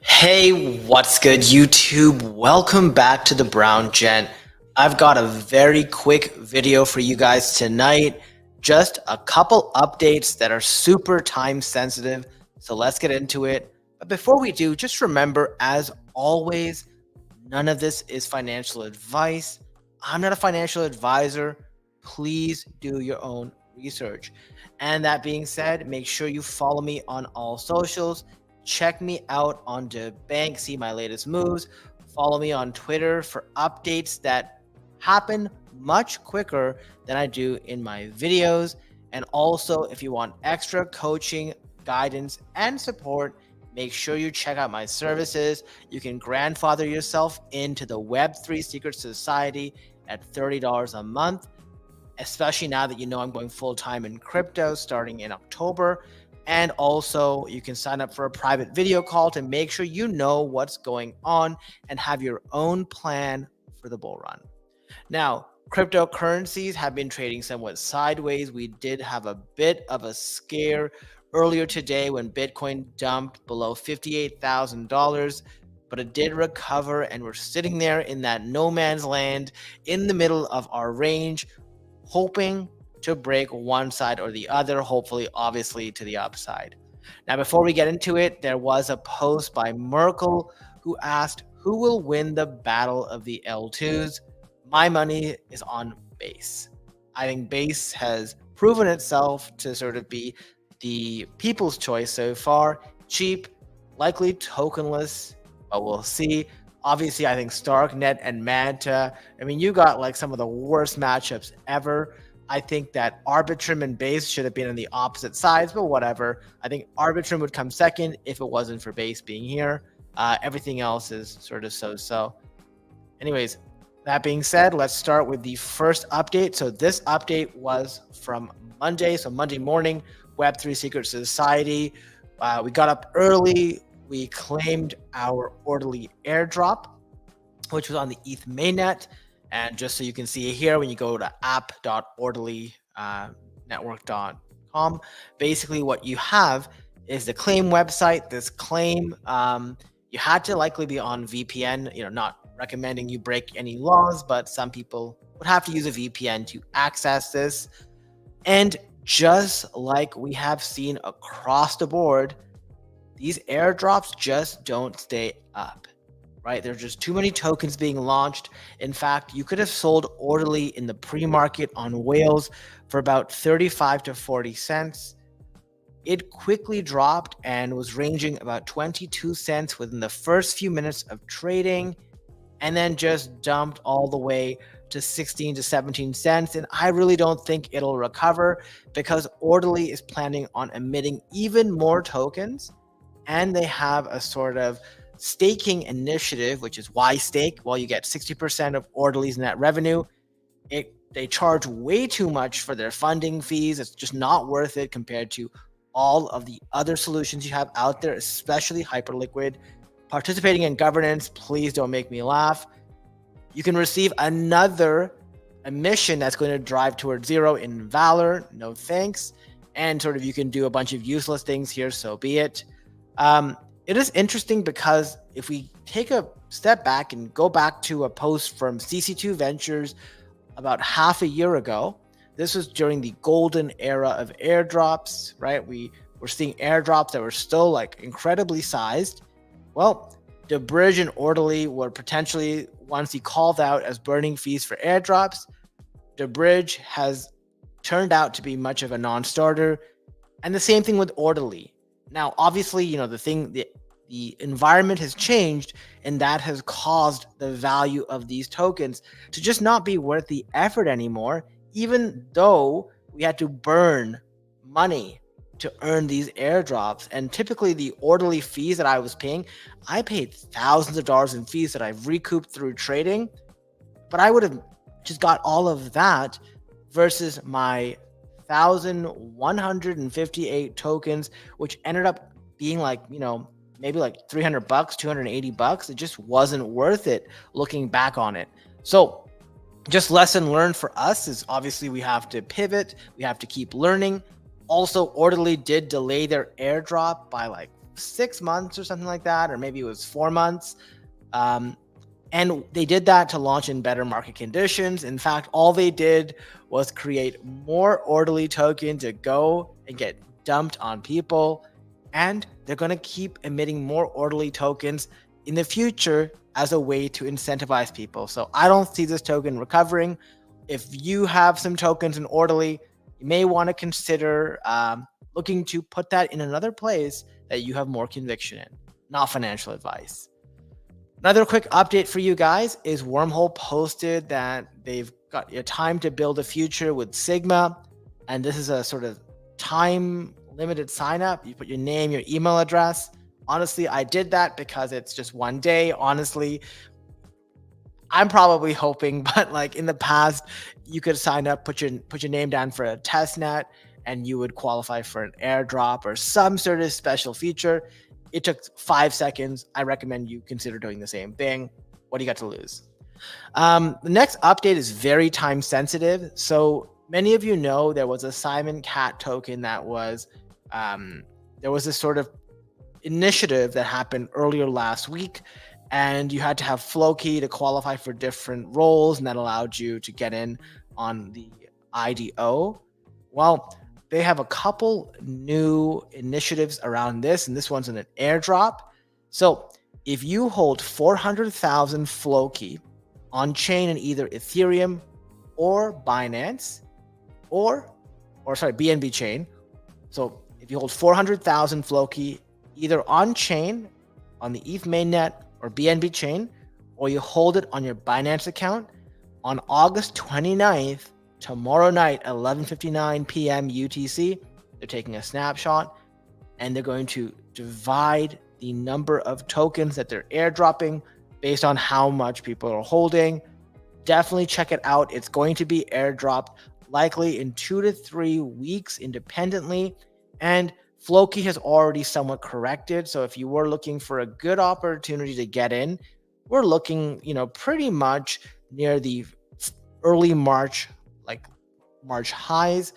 Hey, what's good, YouTube? Welcome back to the Brown Gent. I've got a very quick video for you guys tonight. Just a couple updates that are super time sensitive. So let's get into it. But before we do, just remember, as always, none of this is financial advice. I'm not a financial advisor. Please do your own research. And that being said, make sure you follow me on all socials. Check me out on the bank, see my latest moves. Follow me on Twitter for updates that happen much quicker than I do in my videos. And also, if you want extra coaching, guidance, and support, make sure you check out my services. You can grandfather yourself into the Web3 Secret Society at $30 a month, especially now that you know I'm going full-time in crypto starting in October. And also, you can sign up for a private video call to make sure you know what's going on and have your own plan for the bull run. Now, cryptocurrencies have been trading somewhat sideways. We did have a bit of a scare earlier today when Bitcoin dumped below $58,000, but it did recover, and we're sitting there in that no man's land in the middle of our range, hoping to break one side or the other, hopefully, obviously, to the upside. Now, before we get into it, there was a post by Merkel who asked, who will win the battle of the L2s? My money is on Base. I think Base has proven itself to sort of be the people's choice so far. Cheap, likely tokenless, but we'll see. Obviously, I think Starknet and Manta, I mean, you got like some of the worst matchups ever. I think that Arbitrum and Base should have been on the opposite sides, but whatever. I think Arbitrum would come second if it wasn't for Base being here. Everything else is sort of so-so. Anyways, that being said, let's start with the first update. So this update was from Monday. So Monday morning, Web3 Secret Society. We got up early. We claimed our orderly airdrop, which was on the ETH mainnet. And just so you can see here, when you go to app.orderlynetwork.com, basically what you have is the claim website. This claim, you had to likely be on VPN, not recommending you break any laws, but some people would have to use a VPN to access this. And just like we have seen across the board, these airdrops just don't stay up. Right? There's just too many tokens being launched. In fact, you could have sold orderly in the pre-market on whales for about 35 to 40 cents. It quickly dropped and was ranging about 22 cents within the first few minutes of trading, and then just dumped all the way to 16 to 17 cents. And I really don't think it'll recover because Orderly is planning on emitting even more tokens, and they have a sort of staking initiative, which is why stake. Well, you get 60% of Orderly's net revenue. They charge way too much for their funding fees. It's just not worth it compared to all of the other solutions you have out there, especially Hyperliquid. Participating in governance, please don't make me laugh. You can receive another emission that's going to drive towards zero in Valor. No thanks. And sort of you can do a bunch of useless things here, so be it. It is interesting because if we take a step back and go back to a post from CC2 Ventures about half a year ago, this was during the golden era of airdrops, right? We were seeing airdrops that were still like incredibly sized. Well, the bridge and Orderly were potentially, once he called out as burning fees for airdrops, the bridge has turned out to be much of a non-starter. And the same thing with Orderly. Now, obviously, the environment has changed, and that has caused the value of these tokens to just not be worth the effort anymore, even though we had to burn money to earn these airdrops. And typically the Orderly fees that I was paying, I paid thousands of dollars in fees that I've recouped through trading, but I would have just got all of that versus my 1,158 tokens, which ended up being like, maybe like $300, $280. It just wasn't worth it looking back on it. So just lesson learned for us is obviously we have to pivot. We have to keep learning. Also, Orderly did delay their airdrop by like 6 months or something like that, or maybe it was 4 months. And they did that to launch in better market conditions. In fact, all they did was create more orderly tokens to go and get dumped on people. And they're going to keep emitting more orderly tokens in the future as a way to incentivize people. So I don't see this token recovering. If you have some tokens in orderly, you may want to consider looking to put that in another place that you have more conviction in. Not financial advice. Another quick update for you guys is Wormhole posted that they've got a time to build a future with Sigma. And this is a sort of time limited sign up. You put your name, your email address. Honestly, I did that because it's just one day. Honestly, I'm probably hoping, but like in the past, you could sign up, put your name down for a test net, and you would qualify for an airdrop or some sort of special feature. It took 5 seconds. I recommend you consider doing the same thing. What do you got to lose? The next update is very time sensitive. So many of you know there was a Simon Cat token that was, there was this sort of initiative that happened earlier last week, and you had to have Floki to qualify for different roles, and that allowed you to get in on the IDO. Well, they have a couple new initiatives around this, and this one's in an airdrop. So if you hold 400,000 Floki on chain in either Ethereum or Binance or BNB chain. So if you hold 400,000 Floki either on chain on the ETH mainnet or BNB chain, or you hold it on your Binance account on August 29th, tomorrow night, 11:59 p.m. UTC, they're taking a snapshot and they're going to divide the number of tokens that they're airdropping based on how much people are holding. Definitely check it out. It's going to be airdropped likely in 2 to 3 weeks independently. And Floki has already somewhat corrected. So if you were looking for a good opportunity to get in, we're looking, pretty much near the early March, like March highs,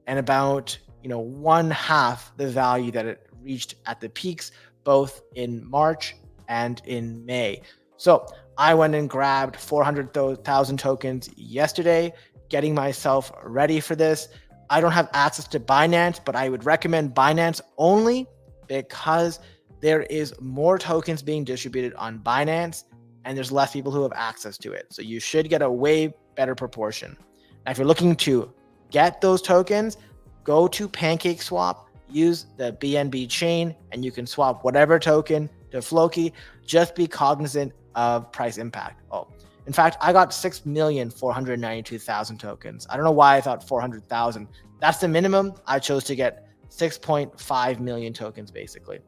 and about, 1/2 the value that it reached at the peaks, both in March and in May. So I went and grabbed 400,000 tokens yesterday, getting myself ready for this. I don't have access to Binance, but I would recommend Binance only because there is more tokens being distributed on Binance and there's less people who have access to it. So you should get a way better proportion. Now, if you're looking to get those tokens, go to PancakeSwap, use the BNB chain, and you can swap whatever token to Floki. Just be cognizant of price impact. Oh, in fact, I got 6,492,000 tokens. I don't know why I thought 400,000. That's the minimum. I chose to get 6.5 million tokens, basically.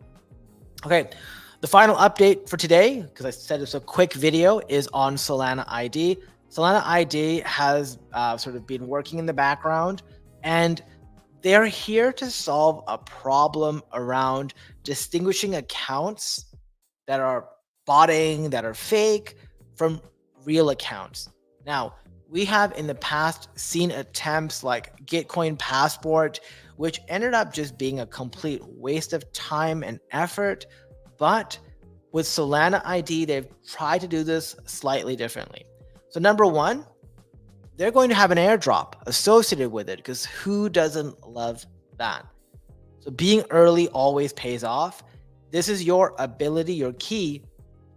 Okay, the final update for today, because I said it's a quick video, is on Solana ID. Solana ID has sort of been working in the background, and they're here to solve a problem around distinguishing accounts that are botting, that are fake, from real accounts. Now, we have in the past seen attempts like Gitcoin Passport, which ended up just being a complete waste of time and effort. But with Solana ID, they've tried to do this slightly differently. So number one, they're going to have an airdrop associated with it, because who doesn't love that? So being early always pays off. This is your ability, your key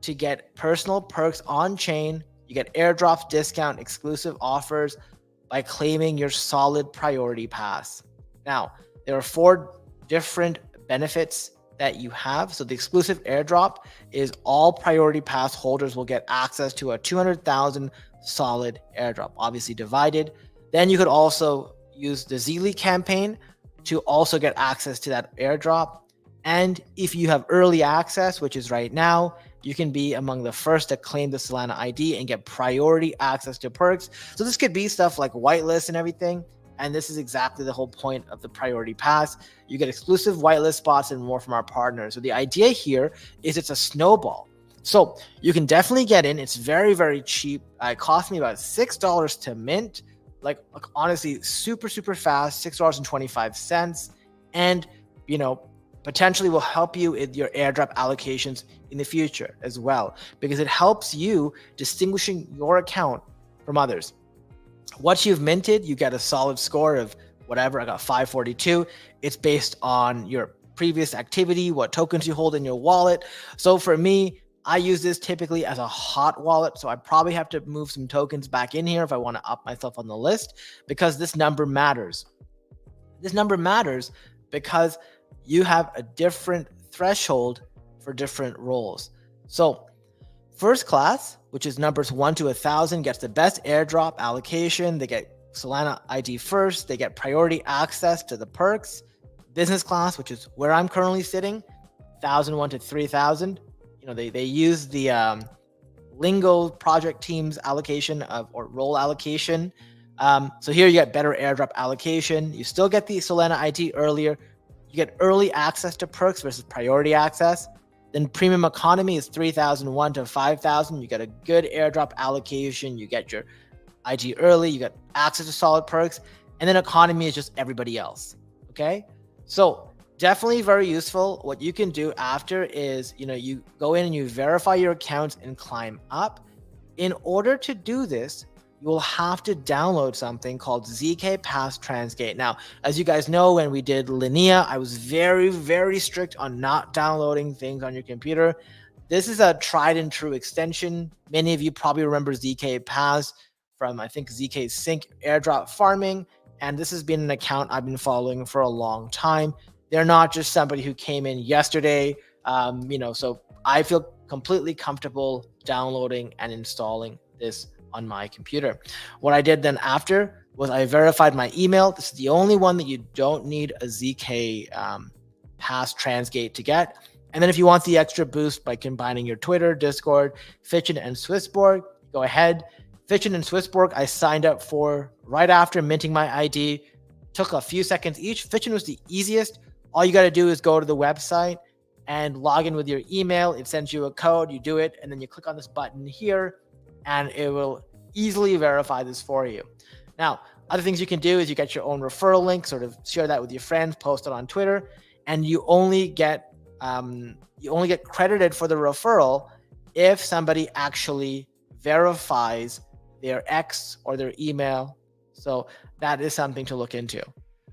to get personal perks on chain. You get airdrops, discount, exclusive offers by claiming your solid priority pass. Now, there are 4 different benefits that you have. So the exclusive airdrop is all priority pass holders will get access to a 200,000 solid airdrop, obviously divided. Then you could also use the Zeely campaign to also get access to that airdrop. And if you have early access, which is right now, you can be among the first to claim the Solana ID and get priority access to perks. So this could be stuff like whitelist and everything. And this is exactly the whole point of the priority pass. You get exclusive whitelist spots and more from our partners. So the idea here is it's a snowball. So you can definitely get in. It's very, very cheap. It cost me about $6 to mint. Like honestly, super, super fast, $6.25. And, potentially will help you in your airdrop allocations in the future as well, because it helps you distinguishing your account from others. Once you've minted, you get a solid score of whatever. I got 542. It's based on your previous activity, what tokens you hold in your wallet. So for me, I use this typically as a hot wallet. So I probably have to move some tokens back in here if I want to up myself on the list, because this number matters. This number matters because you have a different threshold for different roles. So first class, which is numbers 1 to 1,000, gets the best airdrop allocation. They get Solana ID first. They get priority access to the perks. Business class, which is where I'm currently sitting, 1,001 to 3,000. They use the Lingo project team's allocation or role allocation. So here you get better airdrop allocation. You still get the Solana ID earlier. You get early access to perks versus priority access. Then premium economy is 3,001 to 5,000. You get a good airdrop allocation. You get your ID early. You get access to solid perks. And then economy is just everybody else. Okay. So definitely very useful. What you can do after is, you go in and you verify your accounts and climb up. In order to do this, you will have to download something called ZK Pass Transgate. Now, as you guys know, when we did Linea, I was very, very strict on not downloading things on your computer. This is a tried and true extension. Many of you probably remember ZK Pass from, I think, ZK Sync airdrop farming. And this has been an account I've been following for a long time. They're not just somebody who came in yesterday. So I feel completely comfortable downloading and installing this on my computer. What I did then after was I verified my email. This is the only one that you don't need a ZK Pass Transgate to get. And then if you want the extra boost by combining your Twitter, Discord, Fitchin, and Swissborg, go ahead. Fitchin and Swissborg, I signed up for right after minting my ID. Took a few seconds each. Fitchin was the easiest. All you got to do is go to the website and log in with your email. It sends you a code. You do it, and then you click on this button here, and it will easily verify this for you. Now, other things you can do is you get your own referral link, sort of share that with your friends, post it on Twitter, and you only get credited for the referral if somebody actually verifies their X or their email. So that is something to look into.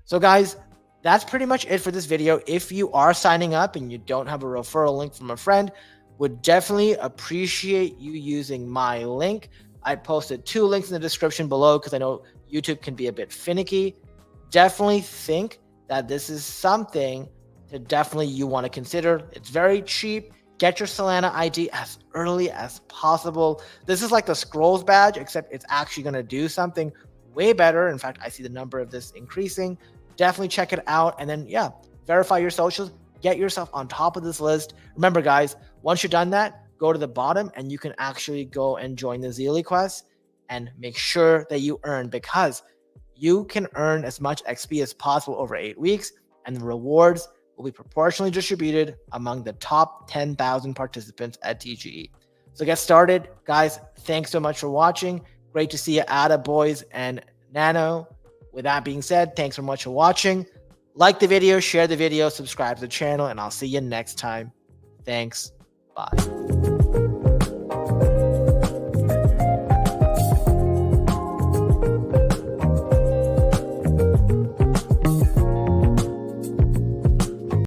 So guys, that's pretty much it for this video. If you are signing up and you don't have a referral link from a friend, would definitely appreciate you using my link. I posted 2 links in the description below because I know YouTube can be a bit finicky. Definitely think that this is something that definitely you want to consider. It's very cheap. Get your Solana ID as early as possible. This is like the Scrolls badge, except it's actually going to do something way better. In fact, I see the number of this increasing. Definitely check it out. And then, verify your socials. Get yourself on top of this list. Remember, guys, once you're done that, go to the bottom and you can actually go and join the Zealy Quest and make sure that you earn, because you can earn as much XP as possible over 8 weeks, and the rewards will be proportionally distributed among the top 10,000 participants at TGE. So get started, guys. Thanks so much for watching. Great to see you, Ada boys and Nano. With that being said, thanks so much for watching. Like the video, share the video, subscribe to the channel, and I'll see you next time. Thanks. Bye.